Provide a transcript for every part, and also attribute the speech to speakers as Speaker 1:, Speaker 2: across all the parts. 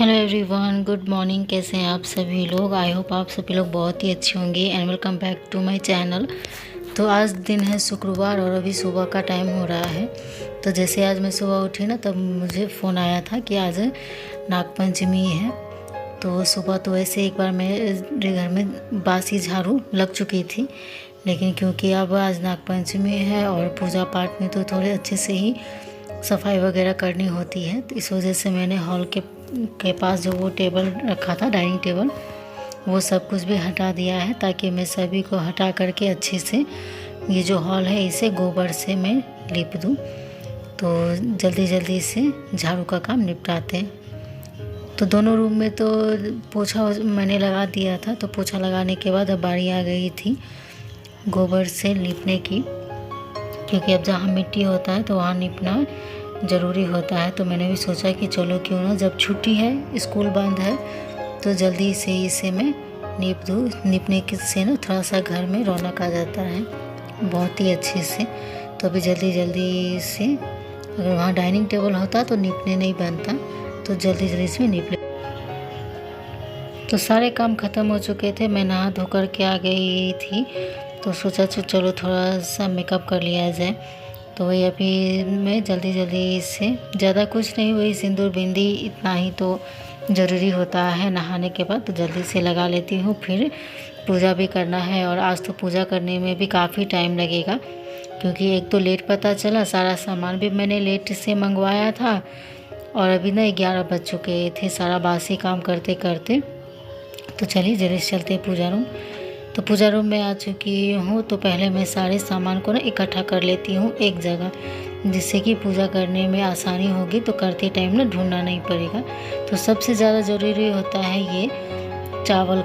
Speaker 1: Hello everyone, good morning. कैसे हैं आप सभी लोग? आई होप आप सभी लोग बहुत ही अच्छे होंगे and welcome back to my channel. तो आज दिन है शुक्रवार और अभी सुबह का टाइम हो रहा है। तो जैसे आज मैं सुबह उठी ना, तब मुझे फ़ोन आया था कि आज नागपंचमी है। तो सुबह तो वैसे एक बार मेरे घर में बासी झाड़ू लग चुकी थी, लेकिन क्योंकि अब आज नागपंचमी है और पूजा पाठ में तो थोड़े अच्छे से ही सफाई वगैरह करनी होती है, तो इस वजह से मैंने हॉल के पास जो वो टेबल रखा था, डाइनिंग टेबल, वो सब कुछ भी हटा दिया है, ताकि मैं सभी को हटा करके अच्छे से ये जो हॉल है इसे गोबर से मैं लीप दूँ। तो जल्दी जल्दी से झाड़ू का काम निपटाते हैं। तो दोनों रूम में तो पोछा मैंने लगा दिया था। तो पोछा लगाने के बाद अब बारी आ गई थी गोबर से लीपने की, क्योंकि अब जहाँ मिट्टी होता है तो वहाँ लीपना ज़रूरी होता है। तो मैंने भी सोचा कि चलो क्यों ना, जब छुट्टी है, स्कूल बंद है, तो जल्दी से इसे मैं लीप दूँ। लीपने से ना थोड़ा सा घर में रौनक आ जाता है बहुत ही अच्छे से। तो अभी जल्दी जल्दी से, अगर वहाँ डाइनिंग टेबल होता तो लीपने नहीं बनता, तो जल्दी जल्दी से लीप ले। तो सारे काम ख़त्म हो चुके थे, मैं नहा धो कर के आ गई थी। तो सोचा चलो थोड़ा सा मेकअप कर लिया जाए। तो वही अभी मैं जल्दी जल्दी से, ज़्यादा कुछ नहीं, वही सिंदूर बिंदी इतना ही तो ज़रूरी होता है नहाने के बाद, तो जल्दी से लगा लेती हूँ। फिर पूजा भी करना है, और आज तो पूजा करने में भी काफ़ी टाइम लगेगा, क्योंकि एक तो लेट पता चला, सारा सामान भी मैंने लेट से मंगवाया था, और अभी ना 11 बज चुके थे सारा बासी काम करते करते। तो चलिए जल्दी से चलते हैं पूजा रूम। तो पूजा रूम में आ चुकी हूँ। तो पहले मैं सारे सामान को ना इकट्ठा कर लेती हूँ एक जगह, जिससे कि पूजा करने में आसानी होगी, तो करते टाइम ना ढूंढना नहीं पड़ेगा। तो सबसे ज़्यादा ज़रूरी होता है ये चावल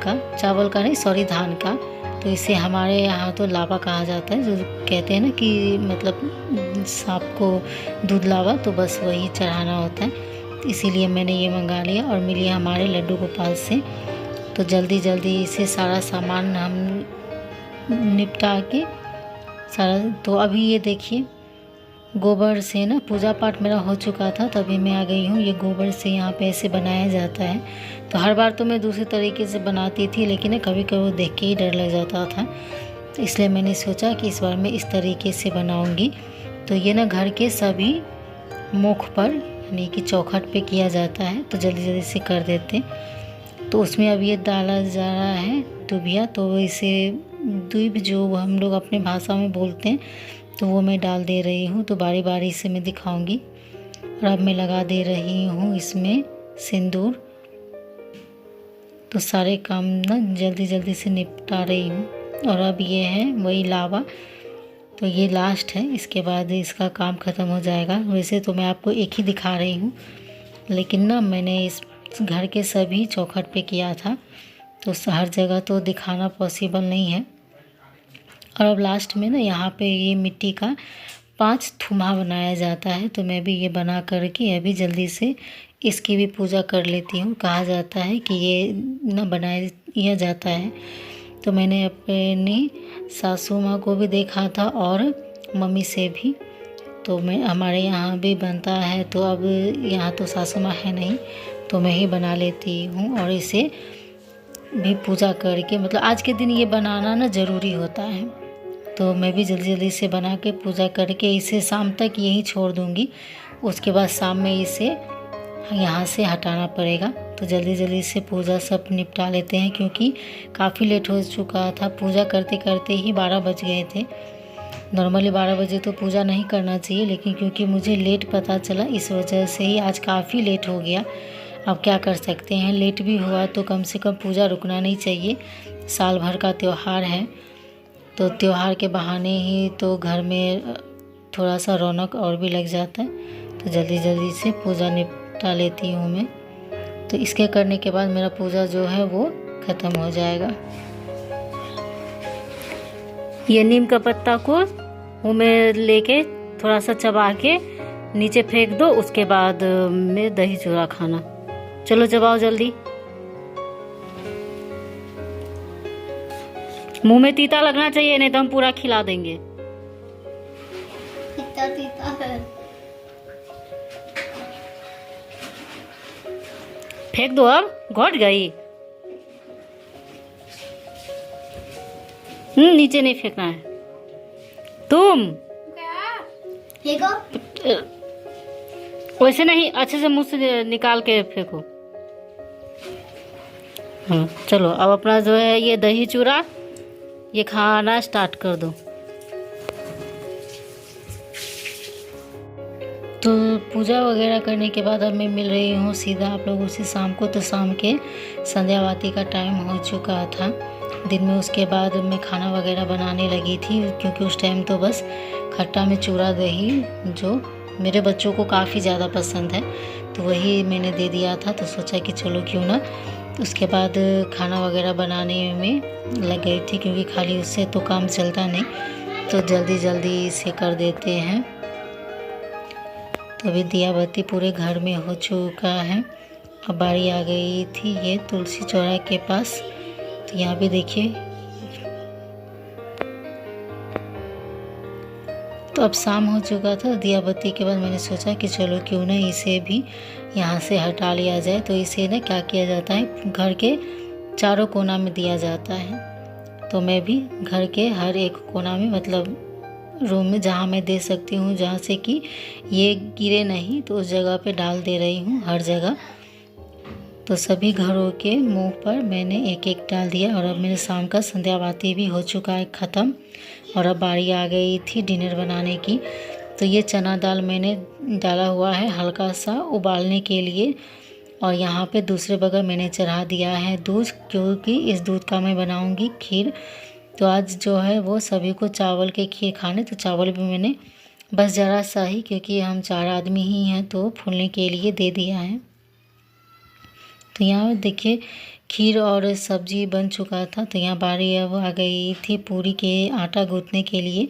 Speaker 1: का नहीं, सॉरी, धान का। तो इसे हमारे यहाँ तो लावा कहा जाता है, जो कहते हैं ना कि मतलब सांप को दूध लावा, तो बस वही चढ़ाना होता है। तो इसीलिए मैंने ये मंगा लिया और मिली हमारे लड्डू गोपाल से। तो जल्दी जल्दी इसे सारा सामान हम निपटा के सारा। तो अभी ये देखिए, गोबर से ना पूजा पाठ मेरा हो चुका था, तभी मैं आ गई हूँ। ये गोबर से यहाँ पे ऐसे बनाया जाता है। तो हर बार तो मैं दूसरे तरीके से बनाती थी, लेकिन कभी कभी देख के ही डर लग जाता था, तो इसलिए मैंने सोचा कि इस बार मैं इस तरीके से बनाऊँगी। तो ये ना घर के सभी मुख पर, यानी कि चौखट पे किया जाता है, तो जल्दी जल्दी से कर देते। तो उसमें अब ये डाला जा रहा है दुबिया। तो इसे दूब जो हम लोग अपने भाषा में बोलते हैं, तो वो मैं डाल दे रही हूँ। तो बारी बारी से मैं दिखाऊंगी। और अब मैं लगा दे रही हूँ इसमें सिंदूर। तो सारे काम ना जल्दी जल्दी से निपटा रही हूँ। और अब ये है वही लावा, तो ये लास्ट है, इसके बाद इसका काम ख़त्म हो जाएगा। वैसे तो मैं आपको एक ही दिखा रही हूँ, लेकिन ना मैंने इस घर के सभी चौखट पे किया था, तो हर जगह तो दिखाना पॉसिबल नहीं है। और अब लास्ट में ना यहाँ पे ये मिट्टी का 5 थुम्हा बनाया जाता है। तो मैं भी ये बना करके अभी जल्दी से इसकी भी पूजा कर लेती हूँ। कहा जाता है कि ये ना बनाया जाता है। तो मैंने अपनी सासू माँ को भी देखा था और मम्मी से भी। तो मैं, हमारे यहाँ भी बनता है। तो अब यहाँ तो सासू माँ है नहीं, तो मैं ही बना लेती हूँ। और इसे भी पूजा करके, मतलब आज के दिन ये बनाना ना ज़रूरी होता है। तो मैं भी जल्दी जल्दी से बना के पूजा करके इसे शाम तक यहीं छोड़ दूँगी। उसके बाद शाम में इसे यहाँ से हटाना पड़ेगा। तो जल्दी जल्दी से पूजा सब निपटा लेते हैं, क्योंकि काफ़ी लेट हो चुका था। पूजा करते करते ही 12 बज गए थे। नॉर्मली 12 बजे तो पूजा नहीं करना चाहिए, लेकिन क्योंकि मुझे लेट पता चला, इस वजह से ही आज काफ़ी लेट हो गया। अब क्या कर सकते हैं, लेट भी हुआ तो कम से कम पूजा रुकना नहीं चाहिए। साल भर का त्यौहार है, तो त्यौहार के बहाने ही तो घर में थोड़ा सा रौनक और भी लग जाता है। तो जल्दी जल्दी से पूजा निपटा लेती हूँ मैं। तो इसके करने के बाद मेरा पूजा जो है वो ख़त्म हो जाएगा। ये नीम का पत्ता को मुँह में लेके थोड़ा सा चबा के नीचे फेंक दो, उसके बाद में दही चूड़ा खाना। चलो चबाओ जल्दी। मुंह में तीता लगना चाहिए, नहीं तो हम पूरा खिला देंगे।
Speaker 2: तीता तीता है।
Speaker 1: फेंक दो, अब घोट गई। नीचे नहीं फेंकना है तुम। वैसे नहीं, अच्छे से मुंह से निकाल के फेंको। हाँ चलो, अब अपना जो है ये दही चूड़ा ये खाना स्टार्ट कर दो। तो पूजा वगैरह करने के बाद अब मैं मिल रही हूँ सीधा आप लोगों से शाम को। तो शाम के संध्या आरती का टाइम हो चुका था दिन में। उसके बाद मैं खाना वगैरह बनाने लगी थी, क्योंकि उस टाइम तो बस खट्टा में चूड़ा दही जो मेरे बच्चों को काफ़ी ज़्यादा पसंद है तो वही मैंने दे दिया था। तो सोचा कि चलो क्यों ना। उसके बाद खाना वगैरह बनाने में लग गई थी, क्योंकि खाली उससे तो काम चलता नहीं, तो जल्दी जल्दी इसे कर देते हैं। तो अभी दिया बत्ती पूरे घर में हो चुका है। अब बारी आ गई थी ये तुलसी चौरा के पास। तो यहाँ भी देखिए, तो अब शाम हो चुका था। दिया बत्ती के बाद मैंने सोचा कि चलो क्यों ना इसे भी यहाँ से हटा लिया जाए। तो इसे ना क्या किया जाता है, घर के चारों कोना में दिया जाता है। तो मैं भी घर के हर एक कोना में, मतलब रूम में जहाँ मैं दे सकती हूँ, जहाँ से कि ये गिरे नहीं, तो उस जगह पे डाल दे रही हूँ हर जगह। तो सभी घरों के मुंह पर मैंने एक एक डाल दिया। और अब मेरे शाम का संध्या आरती भी हो चुका है ख़त्म। और अब बारी आ गई थी डिनर बनाने की। तो ये चना दाल मैंने डाला हुआ है हल्का सा उबालने के लिए। और यहाँ पे दूसरे बगल मैंने चढ़ा दिया है दूध, क्योंकि इस दूध का मैं बनाऊँगी खीर। तो आज जो है वो सभी को चावल के खीर खाने, तो चावल भी मैंने बस ज़रा सा ही, क्योंकि हम 4 आदमी ही हैं, तो फूलने के लिए दे दिया है। तो यहाँ देखिए खीर और सब्जी बन चुका था। तो यहाँ बारी अब आ गई थी पूरी के आटा गूँथने के लिए।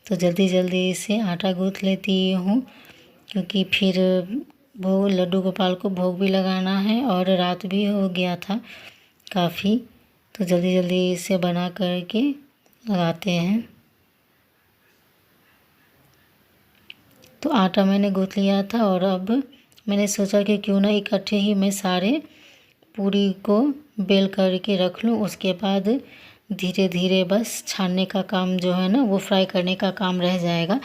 Speaker 1: तो जल्दी जल्दी से आटा गूँथ लेती हूँ, क्योंकि फिर वो लड्डू गोपाल को भोग भी लगाना है और रात भी हो गया था काफ़ी। तो जल्दी जल्दी इसे बना करके लगाते हैं। तो आटा मैंने गूँथ लिया था और अब मैंने सोचा कि क्यों ना इकट्ठे ही मैं सारे पूरी को बेल करके रख लूँ। उसके बाद धीरे धीरे बस छानने का काम जो है ना, वो फ्राई करने का काम रह जाएगा।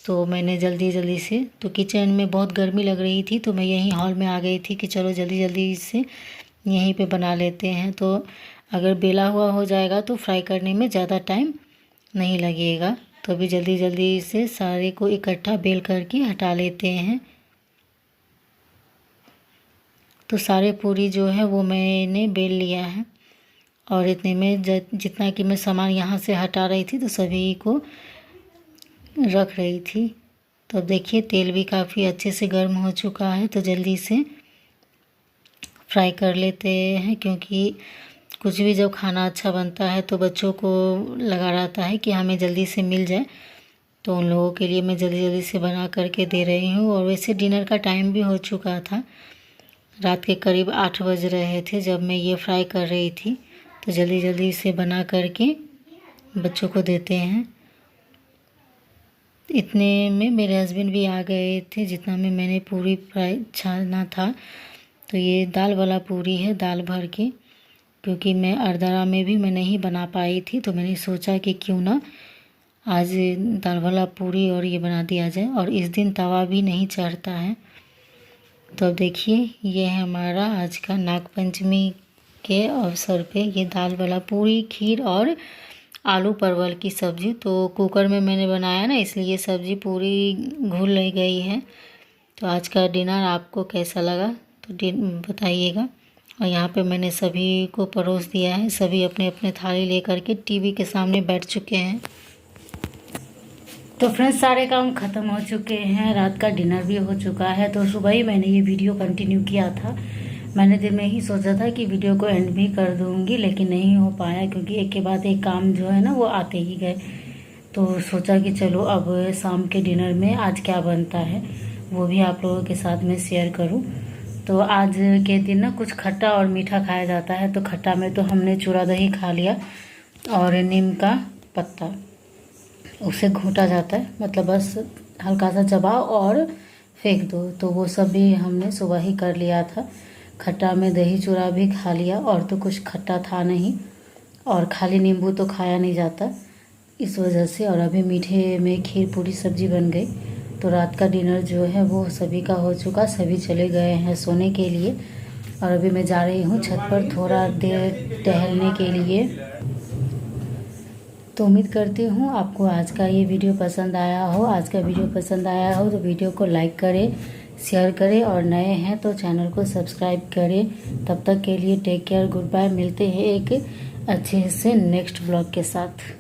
Speaker 1: तो मैंने जल्दी जल्दी से, तो किचन में बहुत गर्मी लग रही थी, तो मैं यहीं हॉल में आ गई थी कि चलो जल्दी जल्दी इसे यहीं पे बना लेते हैं। तो अगर बेला हुआ हो जाएगा तो फ्राई करने में ज़्यादा टाइम नहीं लगेगा। तो अभी जल्दी जल्दी से सारे को इकट्ठा बेल करके हटा लेते हैं। तो सारे पूरी जो है वो मैंने बेल लिया है। और इतने में जितना कि मैं सामान यहाँ से हटा रही थी तो सभी को रख रही थी। तो देखिए तेल भी काफ़ी अच्छे से गर्म हो चुका है। तो जल्दी से फ्राई कर लेते हैं, क्योंकि कुछ भी जब खाना अच्छा बनता है तो बच्चों को लगा रहता है कि हमें जल्दी से मिल जाए। तो उन लोगों के लिए मैं जल्दी जल्दी से बना करके दे रही हूँ। और वैसे डिनर का टाइम भी हो चुका था, रात के करीब 8 बज रहे थे जब मैं ये फ्राई कर रही थी। तो जल्दी जल्दी इसे बना करके बच्चों को देते हैं। इतने में मेरे हस्बैंड भी आ गए थे, जितना में मैंने पूरी फ्राई छाना था। तो ये दाल वाला पूरी है, दाल भर के, क्योंकि मैं अरदरा में भी मैं नहीं बना पाई थी। तो मैंने सोचा कि क्यों ना आज दाल वाला पूरी और ये बना दिया जाए। और इस दिन तवा भी नहीं चढ़ता है। तो अब देखिए ये है हमारा आज का नागपंचमी के अवसर पे ये दाल वाला पूरी, खीर और आलू परवल की सब्ज़ी। तो कुकर में मैंने बनाया ना, इसलिए ये सब्ज़ी पूरी घुल गई है। तो आज का डिनर आपको कैसा लगा तो बताइएगा। और यहाँ पे मैंने सभी को परोस दिया है। सभी अपने अपने थाली लेकर के टीवी के सामने बैठ चुके हैं। तो फ्रेंड्स सारे काम ख़त्म हो चुके हैं, रात का डिनर भी हो चुका है। तो सुबह ही मैंने ये वीडियो कंटिन्यू किया था। मैंने दिन में ही सोचा था कि वीडियो को एंड भी कर दूंगी, लेकिन नहीं हो पाया, क्योंकि एक के बाद एक काम जो है ना वो आते ही गए। तो सोचा कि चलो अब शाम के डिनर में आज क्या बनता है वो भी आप लोगों के साथ में शेयर करूं। तो आज के दिन ना कुछ खट्टा और मीठा खाया जाता है। तो खट्टा में तो हमने चूड़ा दही खा लिया, और नीम का पत्ता उसे घोटा जाता है, मतलब बस हल्का सा चबाओ और फेंक दो। तो वो सब भी हमने सुबह ही कर लिया था, खट्टा में दही चूड़ा भी खा लिया, और तो कुछ खट्टा था नहीं, और खाली नींबू तो खाया नहीं जाता इस वजह से। और अभी मीठे में खीर पूरी सब्जी बन गई। तो रात का डिनर जो है वो सभी का हो चुका, सभी चले गए हैं सोने के लिए। और अभी मैं जा रही हूँ छत पर थोड़ा देर टहलने के लिए। तो उम्मीद करती हूँ आपको आज का ये वीडियो पसंद आया हो। आज का वीडियो पसंद आया हो तो वीडियो को लाइक करें, शेयर करें, और नए हैं तो चैनल को सब्सक्राइब करें। तब तक के लिए टेक केयर, गुड बाय। मिलते हैं एक अच्छे से नेक्स्ट ब्लॉग के साथ।